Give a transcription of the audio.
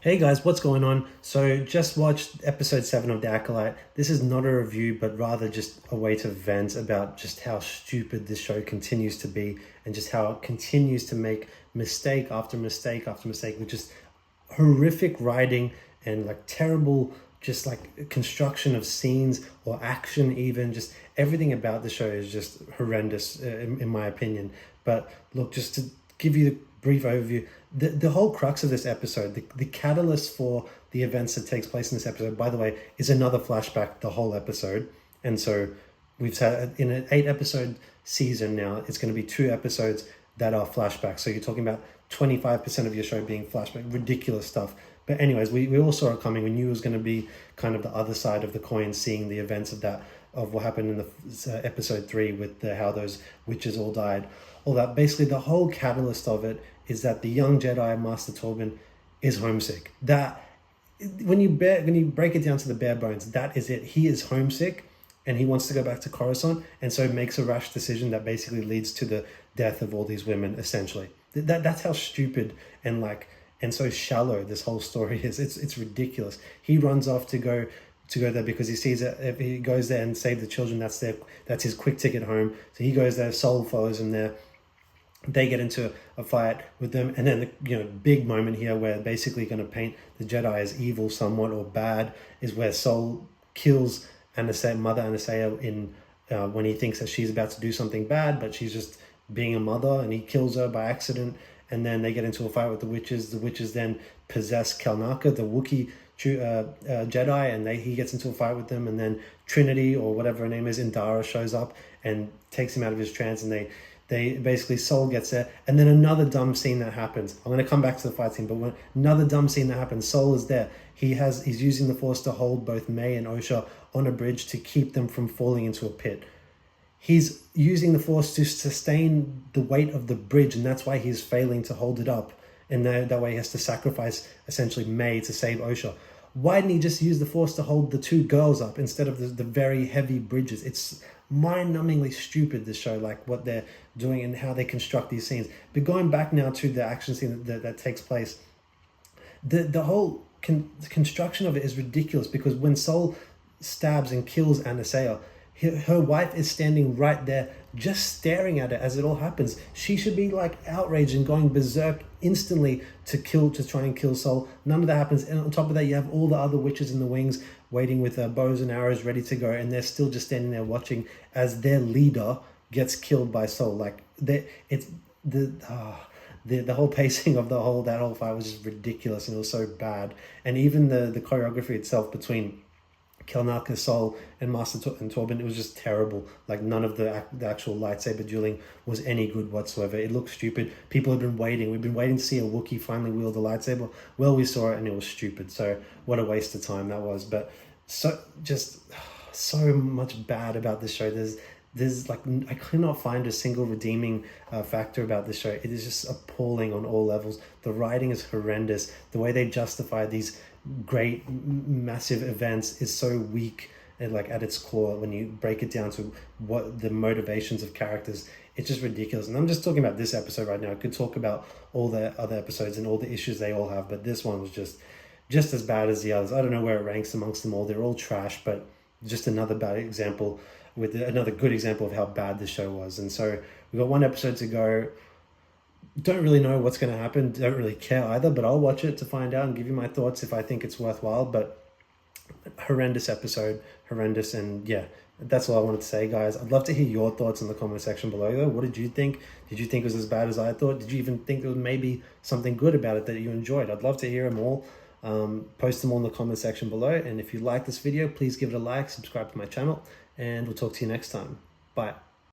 Hey guys, what's going on? So just watched episode 7 of The Acolyte. This is not a review, but rather just a way to vent about just how stupid this show continues to be and just how it continues to make mistake after mistake after mistake with just horrific writing and like terrible just like construction of scenes or action even. Just everything about the show is just horrendous in my opinion. But look, just to give you the brief overview, the whole crux of this episode, the catalyst for the events that takes place in this episode, by the way, is another flashback the whole episode. And so we've had in an 8 episode season now, it's going to be 2 episodes that are flashbacks. So you're talking about 25% of your show being flashback, ridiculous stuff. But anyways, we all saw it coming. We knew it was going to be kind of the other side of the coin, seeing the events of what happened in the episode 3 with how those witches all died. All that, basically the whole catalyst of it is that the young Jedi Master Torben is homesick. That when you break it down to the bare bones, that is it. He is homesick and he wants to go back to Coruscant, and so makes a rash decision that basically leads to the death of all these women, essentially. That's how stupid and so shallow this whole story is. It's ridiculous. He runs off to go there because he sees that if he goes there and save the children, that's his quick ticket home. So he goes there, Sol follows him there. They get into a fight with them, and then the big moment here where basically going to paint the Jedi as evil somewhat or bad is where Sol kills Mother Anastasia in when he thinks that she's about to do something bad, but she's just being a mother, and he kills her by accident. And then they get into a fight with the witches. The witches then possess Kelnaka, the Wookiee Jedi, and he gets into a fight with them. And then Trinity, or whatever her name is, Indara, shows up and takes him out of his trance, and they basically, Sol gets there. And then another dumb scene that happens. I'm going to come back to the fight scene, but another dumb scene that happens, Sol is there. He's using the Force to hold both May and Osha on a bridge to keep them from falling into a pit. He's using the Force to sustain the weight of the bridge, and that's why he's failing to hold it up. And that way he has to sacrifice essentially May to save Osha. Why didn't he just use the Force to hold the 2 girls up instead of the very heavy bridges? It's mind-numbingly stupid, this show, like what they're doing and how they construct these scenes. But going back now to the action scene that takes place, the whole construction of it is ridiculous, because when Sol stabs and kills Anastasia, her wife is standing right there just staring at it as it all happens. She should be like outraged and going berserk instantly to try and kill Sol. None of that happens. And on top of that, you have all the other witches in the wings waiting with bows and arrows ready to go, and they're still just standing there watching as their leader gets killed by Sol. Like the whole pacing of that whole fight was just ridiculous, and it was so bad. And even the choreography itself between Kelnaka, Sol, and Torben, it was just terrible. Like none of the actual lightsaber dueling was any good whatsoever. It looked stupid. People have been waiting. We've been waiting to see a Wookiee finally wield a lightsaber. Well, we saw it and it was stupid. So what a waste of time that was. But so much bad about this show. There's like, I cannot find a single redeeming factor about this show. It is just appalling on all levels. The writing is horrendous. The way they justify these great massive events is so weak, and like at its core, when you break it down to what the motivations of characters, it's just ridiculous. And I'm just talking about this episode right now. I could talk about all the other episodes and all the issues they all have, but this one was just as bad as the others. I don't know where it ranks amongst them all. They're all trash, but just another bad example with another good example of how bad this show was. And so we've got 1 episode to go. Don't really know what's going to happen. Don't really care either, but I'll watch it to find out and give you my thoughts if I think it's worthwhile. But horrendous episode, horrendous. And yeah, that's all I wanted to say, guys. I'd love to hear your thoughts in the comment section below, though. What did you think? Did you think it was as bad as I thought? Did you even think there was maybe something good about it that you enjoyed? I'd love to hear them all. Post them all in the comment section below. And if you like this video, please give it a like, subscribe to my channel, and we'll talk to you next time. Bye.